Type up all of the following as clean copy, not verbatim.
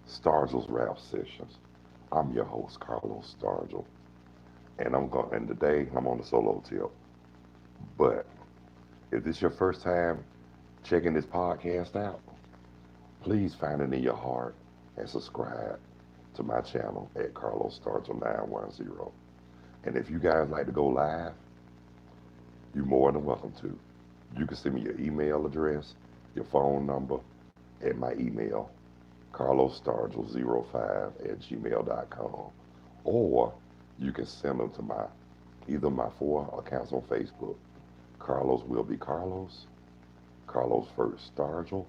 Stargell's Rap Sessions. I'm your host, Carlos Stargell, and today I'm on a solo tip. But if this is your first time checking this podcast out, please find it in your heart and subscribe to my channel at Carlos Stargell 910. And if you guys like to go live, you're more than welcome to. You can send me your email address, your phone number, and my email, carlosstargell05@gmail.com. Or you can send them to either my four accounts on Facebook. Carlos will be Carlos, Carlos First Stargell,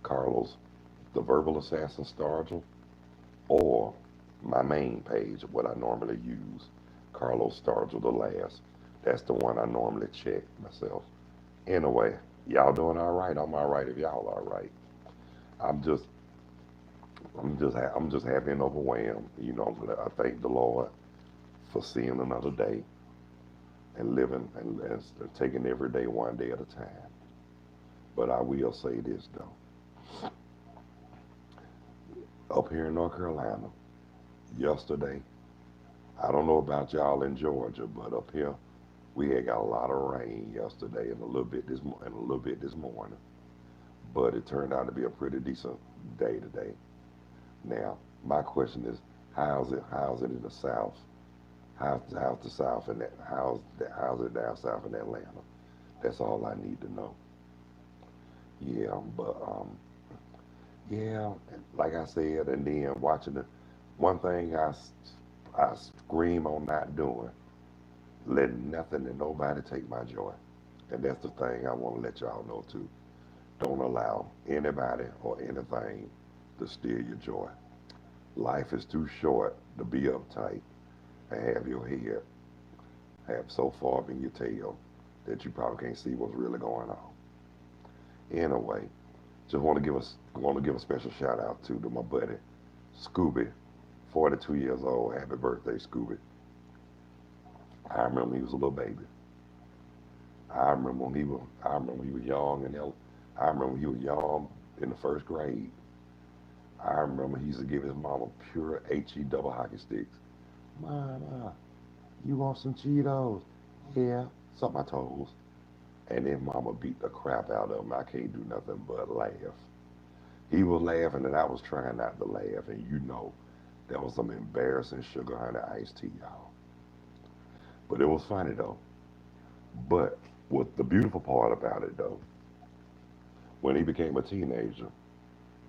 Carlos the Verbal Assassin Stargell, or my main page, what I normally use, Carlos Stargell the Last. That's the one I normally check myself. Anyway, y'all doing all right? I'm all right if y'all all right. I'm just I'm just happy and overwhelmed. I thank the Lord for seeing another day and living and taking every day one day at a time. But I will say this though. Up here in North Carolina, yesterday, I don't know about y'all in Georgia, but up here we had got a lot of rain yesterday and a little bit this morning. But it turned out to be a pretty decent day today. Now, my question is, how's it in the South? How's the South and how's it down south in Atlanta? That's all I need to know. Yeah, but yeah, like I said, and then watching it, one thing I scream on not doing, letting nothing and nobody take my joy. And that's the thing I want to let y'all know too. Don't allow anybody or anything to steal your joy. Life is too short to be uptight and have your head have so far up in your tail that you probably can't see what's really going on. Anyway, just want to give a special shout out to my buddy Scooby, 42 years old. Happy birthday, Scooby. I remember he was a little baby. I remember when he was young I remember he was young in the first grade. I remember he used to give his mama pure HE double hockey sticks. Mama, you want some Cheetos? Yeah, suck my toes. And then mama beat the crap out of him. I can't do nothing but laugh. He was laughing and I was trying not to laugh. And that was some embarrassing sugar honey iced tea, y'all. But it was funny though. But what the beautiful part about it though, when he became a teenager,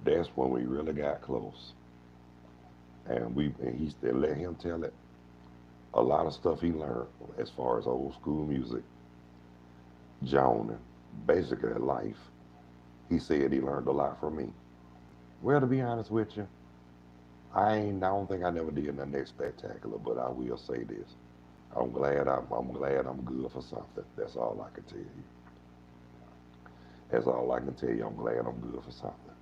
that's when we really got close. And he still let him tell it. A lot of stuff he learned as far as old school music, Joan, basically life. He said he learned a lot from me. Well, to be honest with you, I don't think I never did nothing that spectacular, but I will say this. I'm glad I'm good for something. That's all I can tell you. That's all I can tell you. I'm glad I'm good for something.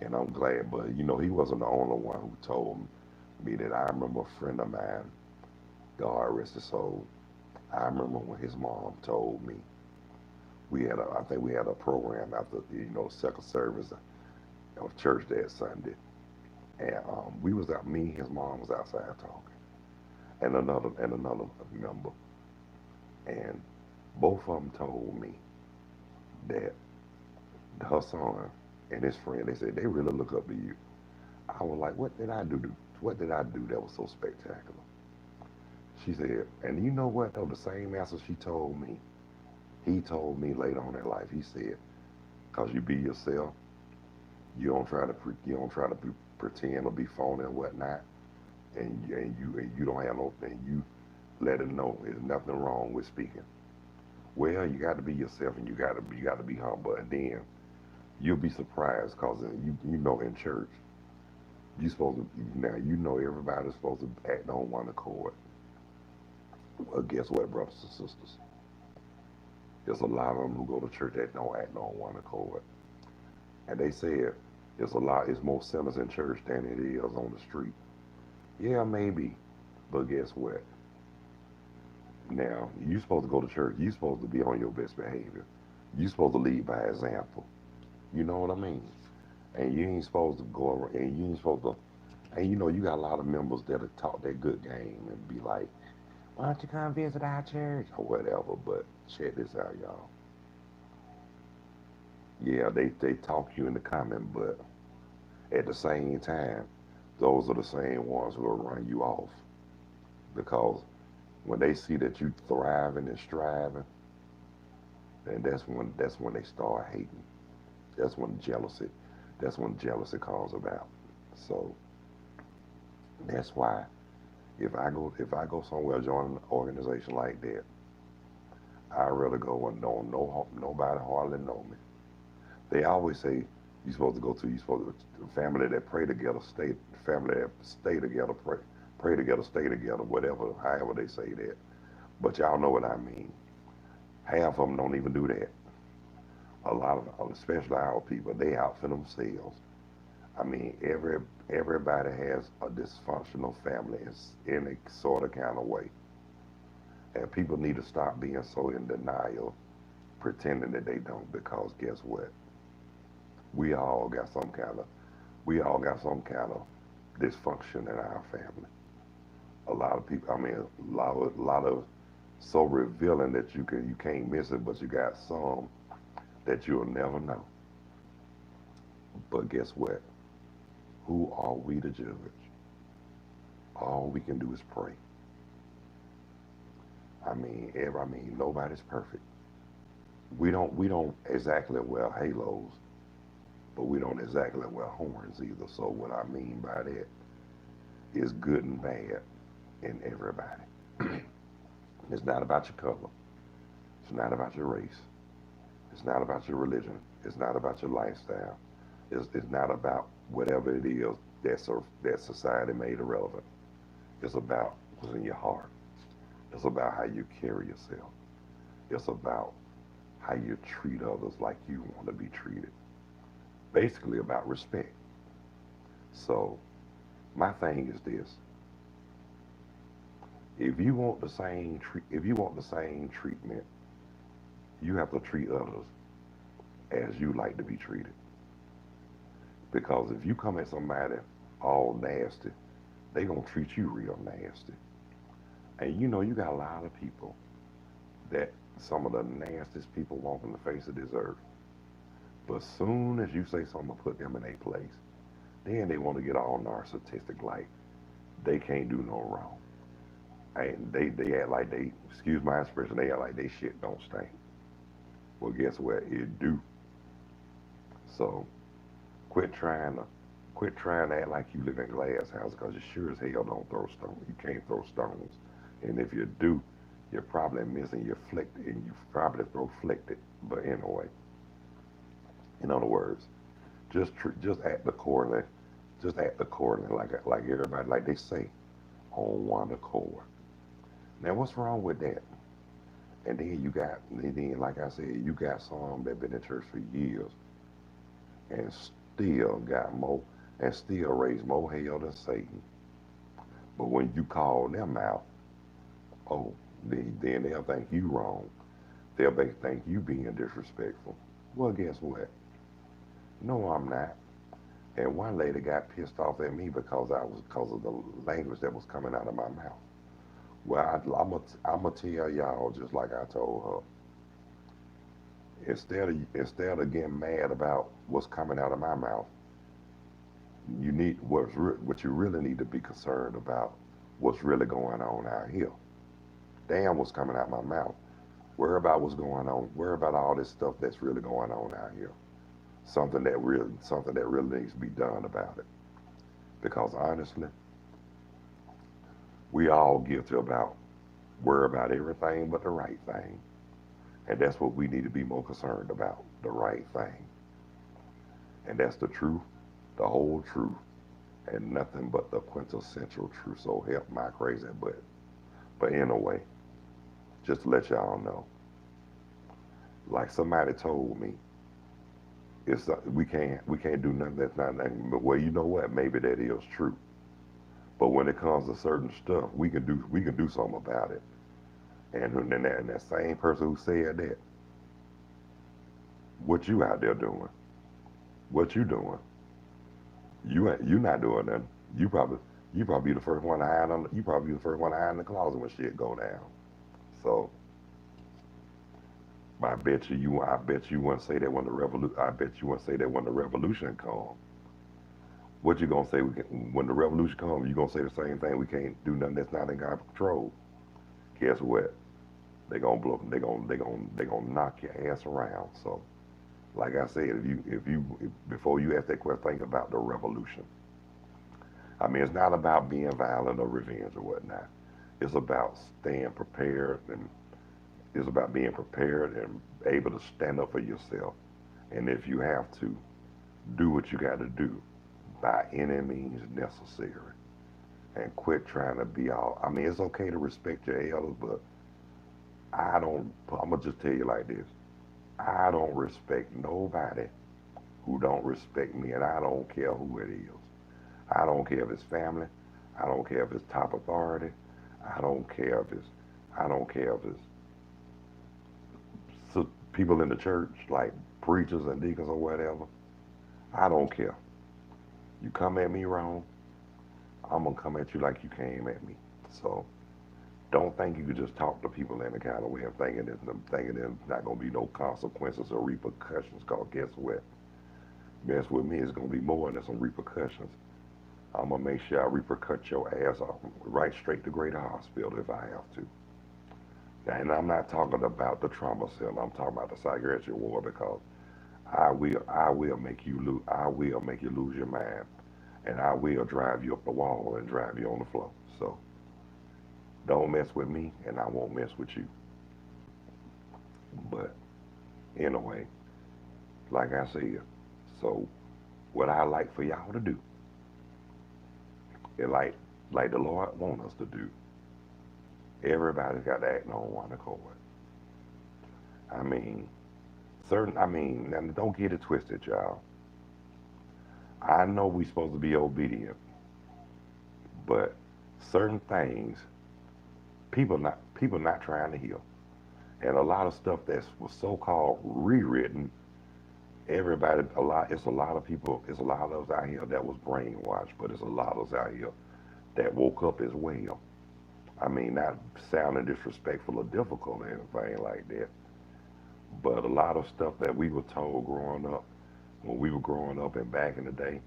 And I'm glad, but he wasn't the only one who told me that. I remember a friend of mine, God rest his soul. I remember when his mom told me I think we had a program after second service of church that Sunday, and me and his mom was outside talking, and another member, and both of them told me that her son and his friend, they said they really look up to you. I was like, what did I do? What did I do that was so spectacular? She said, and you know what though, the same answer she told me, he told me later on in life. He said, "Cause you be yourself, you don't try to pretend or be phony and whatnot, and you don't have no thing. You let him know there's nothing wrong with speaking. Well, you got to be yourself, and you got to be humble, and then you'll be surprised, cause in church you supposed to now everybody's supposed to act on one accord. Well, guess what, brothers and sisters? There's a lot of them who go to church that don't act on one accord. And they said it's more sinners in church than it is on the street. Yeah, maybe. But guess what? Now, you supposed to go to church. You supposed to be on your best behavior. You supposed to lead by example. You know what I mean? And you ain't supposed to go around, and you ain't supposed to, and you know, you got a lot of members that'll talk that good game and be like, why don't you come visit our church or whatever. But check this out, y'all. Yeah, they talk you in the comment, but at the same time, those are the same ones who will run you off because when they see that you thriving and striving, then that's when they start hating. That's when jealousy, that's when jealousy comes about. So that's why if I go somewhere join an organization like that, I'd rather go and don't know nobody hardly know me. They always say you're supposed to family that pray together, family that stay together, pray together, stay together, whatever, however they say that. But y'all know what I mean. Half of them don't even do that. A lot of, especially our people, they out for themselves. I mean, everybody has a dysfunctional family in a sort of kind of way, and people need to stop being so in denial, pretending that they don't. Because guess what? We all got some kind of we all got some kind of dysfunction in our family. A lot of people, I mean, a lot of so revealing that you can't miss it, but you got some that you'll never know. But guess what? Who are we to judge? All we can do is pray. I mean, nobody's perfect. We don't exactly wear halos, but we don't exactly wear horns either. So what I mean by that is good and bad in everybody. It's not about your color. It's not about your race. It's not about your religion. It's not about your lifestyle. It's not about whatever it is that society made irrelevant. It's about what's in your heart. It's about how you carry yourself. It's about how you treat others like you want to be treated. Basically about respect. So my thing is this: if you want the same treatment, you have to treat others as you like to be treated. Because if you come at somebody all nasty, they gonna treat you real nasty. And you know you got a lot of people that some of the nastiest people walking the face of this earth. But soon as you say something to put them in a place, then they want to get all narcissistic like they can't do no wrong. And they act like they, excuse my expression, they act like they shit don't stink. Well, guess what? It do. So quit trying to quit trying to act like you live in a glass house because you sure as hell don't throw stones. You can't throw stones. And if you do, you're probably missing your flicked and you probably throw flicked it. But anyway, in other words, just act accordingly. Just act accordingly, like everybody, like they say, on one accord. Now, what's wrong with that? And then, like I said, you got some that been in church for years and still got more, and still raise more hell than Satan. But when you call them out, oh, then they'll think you wrong. Think you being disrespectful. Well, guess what? No, I'm not. And one lady got pissed off at me because of the language that was coming out of my mouth. Well, I'm gonna tell y'all just like I told her. Instead of getting mad about what's coming out of my mouth, what you really need to be concerned about what's really going on out here. Damn, what's coming out my mouth. Worry about what's going on. Worry about all this stuff that's really going on out here. Something that really needs to be done about it. Because honestly, we all guilty about worry about everything but the right thing. And that's what we need to be more concerned about, the right thing. And that's the truth, the whole truth, and nothing but the quintessential truth. So help my crazy butt. But anyway, just to let y'all know, like somebody told me, we can't do nothing that's not nothing. But well, you know what? Maybe that is true. But when it comes to certain stuff, we can do something about it. And that same person who said that, what you out there doing? What you doing? You not doing nothing. You probably you probably the first one to hide on. You probably the first one to hide in the closet when shit go down. So I bet you wouldn't say that when the revolution. I bet you wouldn't say that when the revolution comes. What you gonna say when the revolution comes? You gonna say the same thing? We can't do nothing that's not in our control. Guess what? They gonna blow. They gonna knock your ass around. So, like I said, if before you ask that question, think about the revolution. I mean, it's not about being violent or revenge or whatnot. It's about staying prepared, and it's about being prepared and able to stand up for yourself. And if you have to, do what you got to do by any means necessary. And quit trying to be all. I mean, it's okay to respect your elders, but I don't. I'm gonna just tell you like this. I don't respect nobody who don't respect me, and I don't care who it is. I don't care if it's family. I don't care if it's top authority. I don't care if it's. I don't care if it's people in the church, like preachers and deacons or whatever. I don't care. You come at me wrong, I'm gonna come at you like you came at me. So don't think you can just talk to people in the kind of way of thinking there's not gonna be no consequences or repercussions. Cause guess what? Mess with me, it's gonna be more than some repercussions. I'm gonna make sure I repercut your ass off right straight to Greater Hospital if I have to. And I'm not talking about the trauma center. I'm talking about the psychiatric ward because I will make you lose. I will make you lose your mind, and I will drive you up the wall and drive you on the floor. So don't mess with me, and I won't mess with you. But anyway, like I said, so what I like for y'all to do, and like the Lord want us to do, everybody's got to act on one accord. I mean, I mean, now don't get it twisted, y'all. I know we supposed to be obedient, but certain things people not trying to hear, and a lot of stuff that was so-called rewritten. Everybody, it's a lot of people, it's a lot of us out here that was brainwashed, but it's a lot of us out here that woke up as well. I mean, not sounding disrespectful or difficult or anything like that, but a lot of stuff that we were told growing up, when we were growing up and back in the day,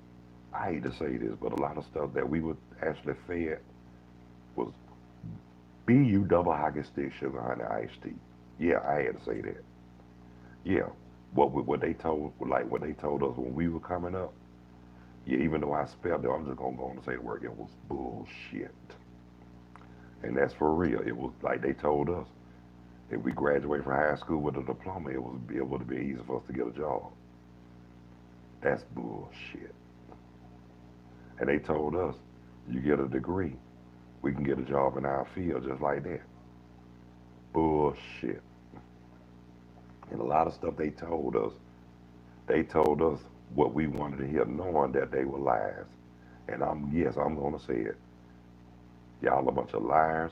I hate to say this, but a lot of stuff that we were actually fed was BU double hockey stick sugar honey iced tea. Yeah, I had to say that. Yeah, what they told what they told us when we were coming up. Yeah, even though I spelled it, I'm just gonna go on and say the word. It was bullshit, and that's for real. It was like they told us if we graduate from high school with a diploma, it would be easy for us to get a job. That's bullshit. And they told us you get a degree, we can get a job in our field just like that. Bullshit. And a lot of stuff they told us what we wanted to hear, knowing that they were lies. And I'm gonna say it. Y'all a bunch of liars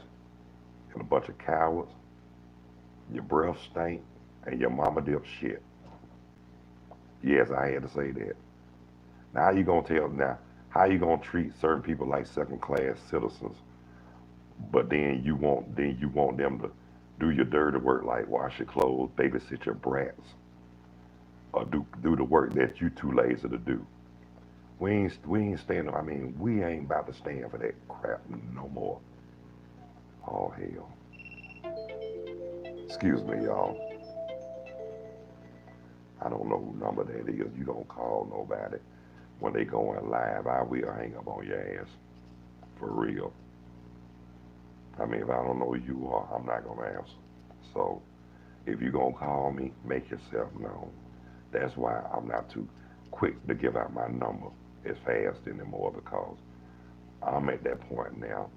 and a bunch of cowards. Your breath stink and your mama dip shit. Yes, I had to say that. Now how you gonna tell now? How you gonna treat certain people like second class citizens, but then you want them to do your dirty work like wash your clothes, babysit your brats, or do the work that you too lazy to do. We ain't standing. I mean, we ain't about to stand for that crap no more. Oh hell. Excuse me, y'all. I don't know who number that is. You don't call nobody when they going live. I will hang up on your ass for real. I mean, if I don't know who you are, I'm not gonna answer. So if you gonna call me, make yourself known. That's why I'm not too quick to give out my number as fast anymore because I'm at that point now.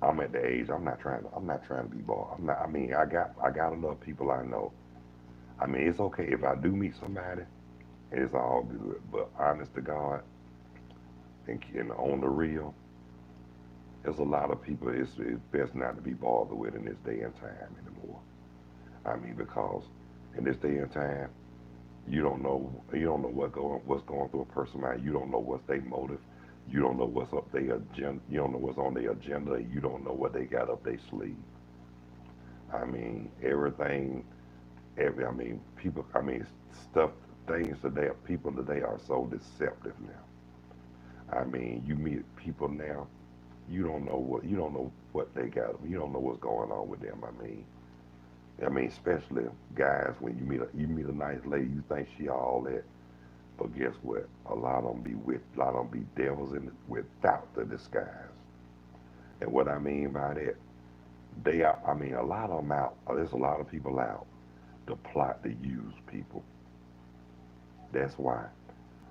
I'm at the age. I'm not trying to be bored. I'm not. I mean, I got enough people I know. I mean, it's okay if I do meet somebody. It's all good. But honest to God, and on the real, there's a lot of people. It's best not to be bothered with in this day and time anymore. I mean, because in this day and time, You don't know what's going through a person's mind. You don't know what's their motive. You don't know what's up their agenda. You don't know what's on their agenda. You don't know what they got up their sleeve. I mean, everything. I mean, people. I mean, stuff. Things today. People today are so deceptive now. I mean, you meet people now. You don't know what they got. You don't know what's going on with them. I mean, especially guys. When you meet a nice lady, you think she all that. But guess what? A lot of them be devils in without the disguise. And what I mean by that, they are. I mean, a lot of them out. There's a lot of people out to plot to use people. That's why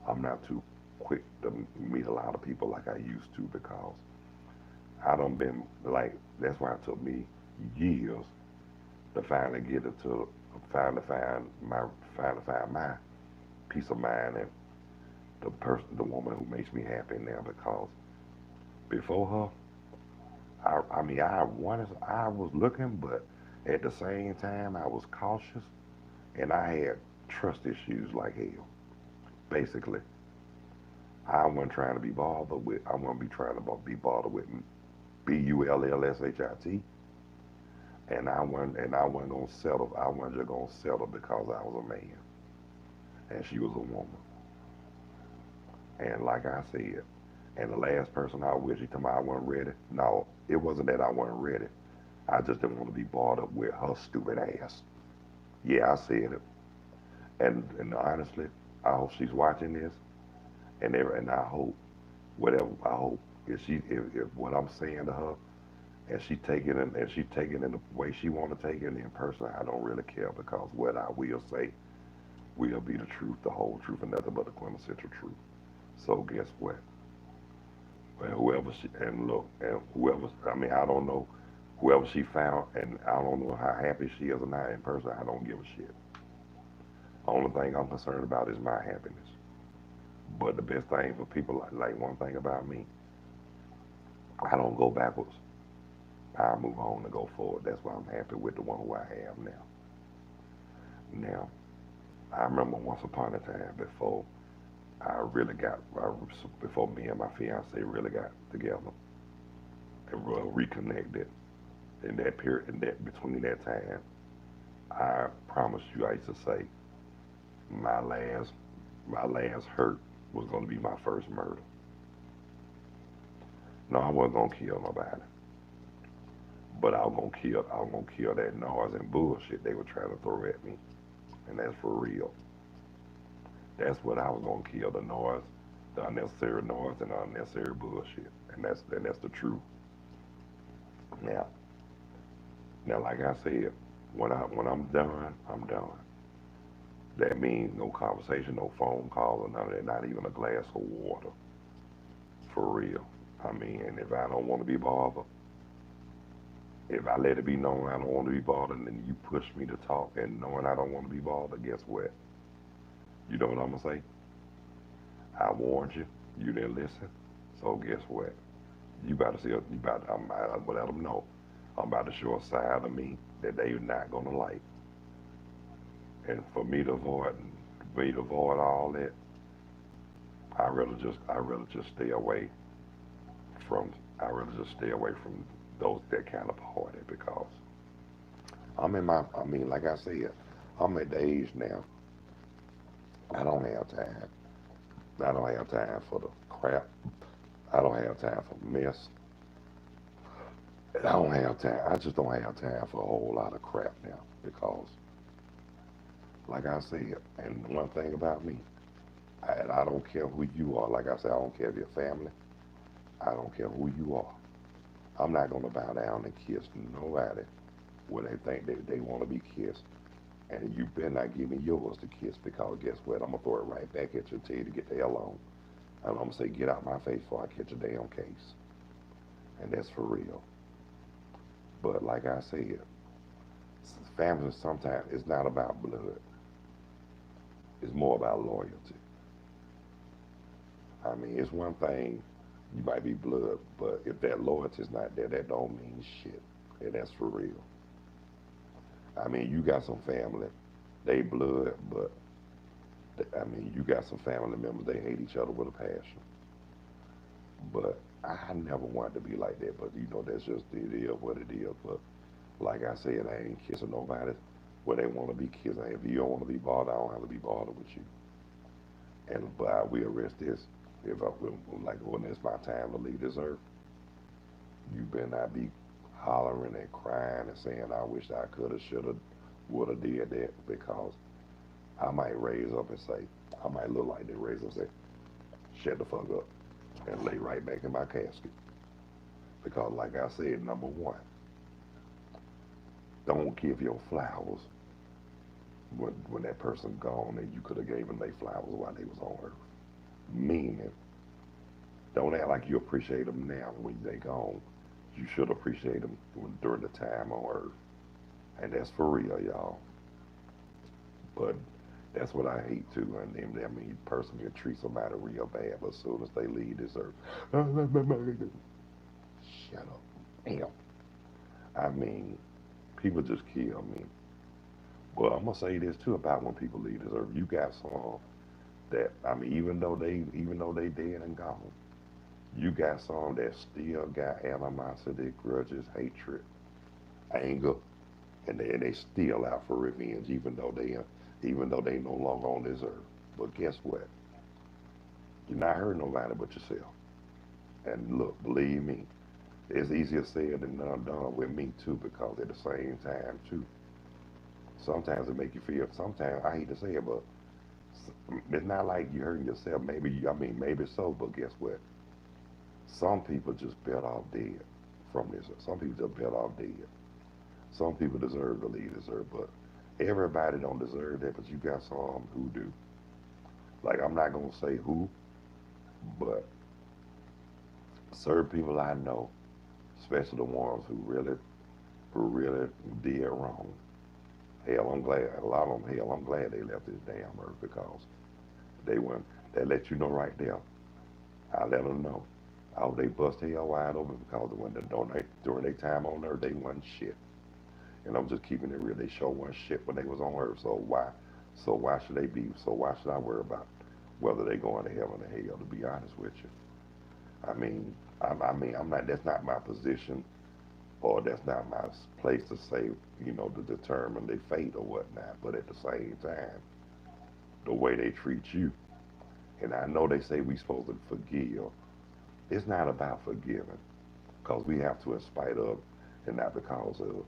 I'm not too quick to meet a lot of people like I used to because I done been like. That's why it took me years to finally get it to finally finally find my peace of mind and the woman who makes me happy now because before her, I mean, I was looking, but at the same time, I was cautious, and I had trust issues like hell. Basically, I wasn't trying to be bothered with. I wasn't be trying to be bothered with Bullshit, and I wasn't gonna settle. I wasn't just gonna settle because I was a man and she was a woman. And like I said, and the last person I was, she told me I wasn't ready. No, it wasn't that I wasn't ready. I just didn't want to be bothered with her stupid ass. Yeah, I said it. And honestly, I hope she's watching this, and I hope whatever I hope if what I'm saying to her and she take it in the way she want to take it, in person I don't really care because what I will say will be the truth, the whole truth, and nothing but the quintessential truth. So guess what? And whoever she and look and whoever I mean I don't know whoever she found and I don't know how happy she is or not in person. I don't give a shit. Only thing I'm concerned about is my happiness. But the best thing for people like one thing about me, I don't go backwards. I move on and go forward. That's why I'm happy with the one who I have now. Now I remember once upon a time I really got before me and my fiance really got together and reconnected. In that period, in that between that time, I promise you, I used to say my last my last hurt was going to be my first murder. No, I wasn't gonna kill nobody, but I was gonna kill that noise and bullshit they were trying to throw at me, and that's for real. That's what I was gonna kill the unnecessary noise and the unnecessary bullshit, and that's the truth. Now, now, like I said, when I'm done, I'm done. That means no conversation, no phone calls, or none of that. Not even a glass of water, for real. I mean, and if I don't want to be bothered, if I let it be known I don't want to be bothered, and then you push me to talk, and knowing I don't want to be bothered, guess what? You know what I'm gonna say? I warned you. You didn't listen. So guess what? You about to see. You about. I will let them know. I'm about to show a side of me that they're not gonna like. And for me to avoid all that, I rather just stay away from. I rather just stay away from those that kind of party because I'm in my. I mean, like I said, I'm at the age now. I don't have time. I don't have time for the crap. I don't have time for mess. I don't have time. I just don't have time for a whole lot of crap now because, like I said, and one thing about me, and I don't care who you are. Like I said, I don't care if you're family. I don't care who you are. I'm not gonna bow down and kiss nobody when they think they want to be kissed. And you better not give me yours to kiss because guess what? I'm gonna throw it right back at you and tell you to get the hell on. And I'm gonna say, get out my face before I catch a damn case. And that's for real. But like I said, family sometimes it's not about blood. It's more about loyalty. I mean, it's one thing you might be blood, but if that loyalty is not there, that don't mean shit. And that's for real. I mean, you got some family, they blood, but I mean, you got some family members, they hate each other with a passion. But I never wanted to be like that. But you know, that's just it is what it is. But like I said, I ain't kissing nobody where they want to be kissed. If you don't want to be bothered, I don't have to be bothered with you. And but I will risk this. If I like when it's my time to leave this earth, you better not be hollering and crying and saying I wish I could have, should have, would have did that because I might raise up and say, I might look like they raise up and say, shut the fuck up and lay right back in my casket. Because like I said, number one, don't give your flowers when that person gone and you could have gave them their flowers while they was on earth. Meaning, don't act like you appreciate them now when they gone. You should appreciate them during the time on earth. And that's for real, y'all. But that's what I hate too. And then, I mean, person can treat somebody real bad, but as soon as they leave this earth, shut up. Damn. I mean, people just kill me. Well, I'm gonna say this too about when people leave this earth. You got some that I mean, even though they dead and gone, you got some that still got animosity, grudges, hatred, anger, and they still out for revenge, even though they no longer on this earth. But guess what? You're not hurting nobody but yourself. And look, believe me, it's easier said than done with me too, because at the same time too, sometimes it make you feel. Sometimes I hate to say it, but it's not like you hurting yourself. Maybe I mean maybe so, but guess what? Some people just better off dead from this. Some people just better off dead. Some people deserve to leave this earth, but everybody don't deserve that. But you got some who do. Like I'm not gonna say who, but certain people I know, especially the ones who really did wrong. Hell, I'm glad. A lot of them, hell, I'm glad they left this damn earth because they went. They let you know right there. I let them know. I hope they bust hell wide open because when they donate during their time on earth, they wasn't shit. And I'm just keeping it real. They show one shit when they was on earth. So why? So why should they be? So why should I worry about whether they going to heaven or hell? To be honest with you, I mean, I'm not. That's not my position, or that's not my place to say. To determine their fate or whatnot. But at the same time, the way they treat you, and I know they say we supposed to forgive. It's not about forgiving, because we have to in spite of, and not because of.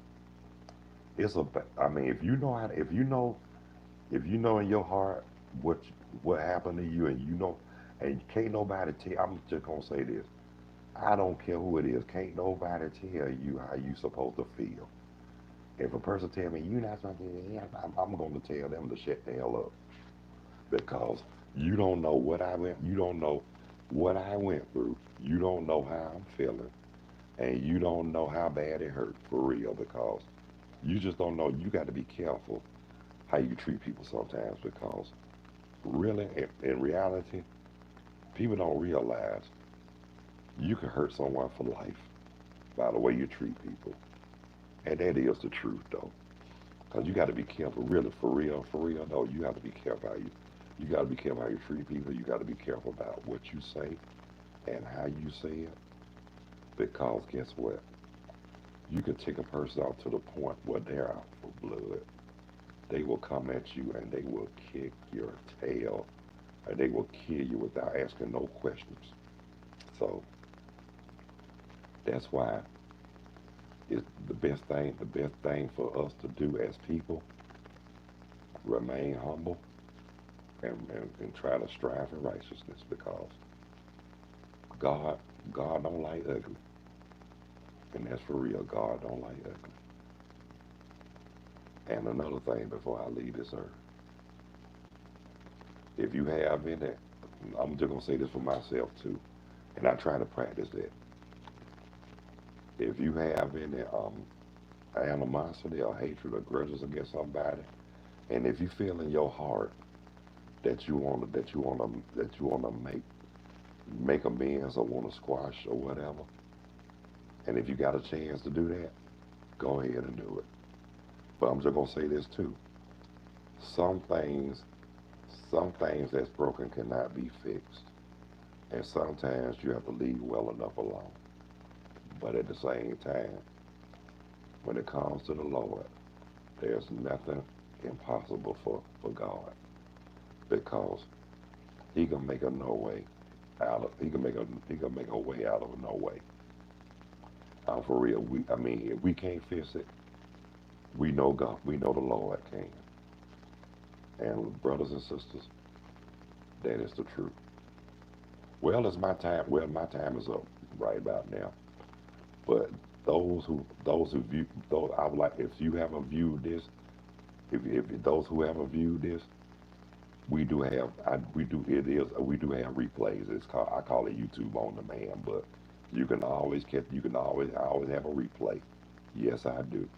It's about. I mean, if you know in your heart what happened to you, and and can't nobody tell. I'm just gonna say this. I don't care who it is. Can't nobody tell you how you supposed to feel. If a person tell me you're not supposed to, I'm going to tell them to shut the hell up because you don't know what I went. You don't know what I went through. You don't know how I'm feeling, and you don't know how bad it hurt for real because you just don't know. You got to be careful how you treat people sometimes because really, in reality, people don't realize you can hurt someone for life by the way you treat people. And that is the truth, though. Because you got to be careful, really, for real, though. You have to be careful you got to be careful how you treat people. You got to be careful about what you say and how you say it. Because guess what? You can take a person out to the point where they're out for blood. They will come at you and they will kick your tail. And they will kill you without asking no questions. So that's why it's the best thing for us to do as people, remain humble and try to strive for righteousness because God God don't like ugly. And that's for real. God don't like ugly. And another thing before I leave this earth, if you have any, I'm just gonna say this for myself too, and I try to practice that. If you have any animosity or hatred or grudges against somebody, and if you feel in your heart that you wanna make amends or wanna squash or whatever, and if you got a chance to do that, go ahead and do it. But I'm just gonna say this too. Some things Some things that's broken cannot be fixed. And sometimes you have to leave well enough alone. But at the same time, when it comes to the Lord, there's nothing impossible for God because He can make a no way out of He can make a way out of a no way. For real, I mean, if we can't fix it, we know God, we know the Lord can. And brothers and sisters, that is the truth. Well, it's my time. Well, my time is up right about now. But those who view those, I would like if you haven't viewed this, if those who haven't viewed this, we do have we do it is we do have replays. It's called I call it YouTube on demand, but you can always catch you can always I always have a replay. Yes, I do.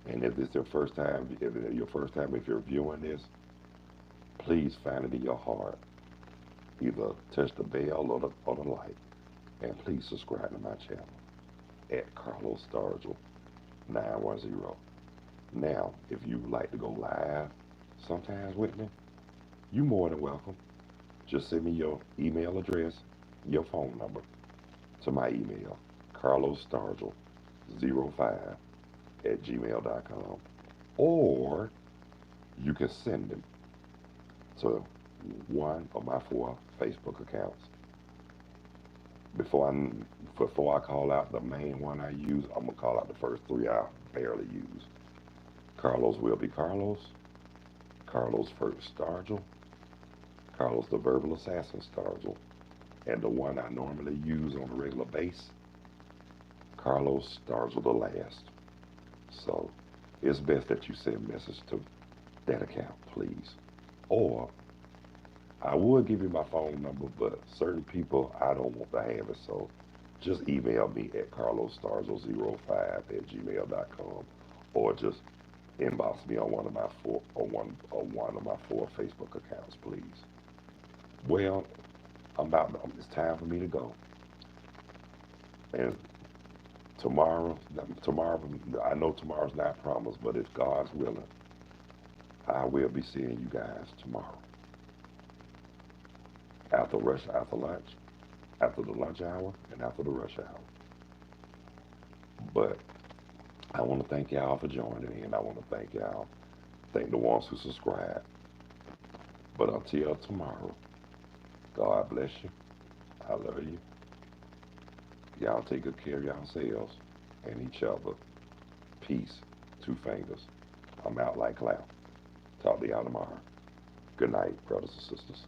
And if it's your first time, if you're viewing this, please find it in your heart. Either touch the bell or the like, and please subscribe to my channel at Carlos Stargell 910. Now, if you would like to go live sometimes with me, you're more than welcome. Just send me your email address, your phone number to my email, carlosstargell05@gmail.com. Or you can send them to one of my 4 Facebook accounts. Before I call out the main one I use, I'm gonna call out the first 3 I barely use. Carlos will be Carlos, Carlos First Stargell, Carlos the Verbal Assassin Stargell, and the one I normally use on a regular base, Carlos Stargell the Last. So it's best that you send a message to that account, please. Or I would give you my phone number, but certain people I don't want to have it, so just email me at carlosstargell05@gmail.com, or just inbox me on one of my 4 Facebook accounts, please. Well, it's time for me to go. And tomorrow, I know tomorrow's not promised, but if God's willing, I will be seeing you guys tomorrow. After lunch, after the lunch hour, and after the rush hour. But I want to thank y'all for joining me, and I want to thank the ones who subscribe. But until tomorrow, God bless you. I love you. Y'all take good care of yourselves and each other. Peace. 2 fingers. I'm out like clout. Talk to y'all tomorrow. Good night, brothers and sisters.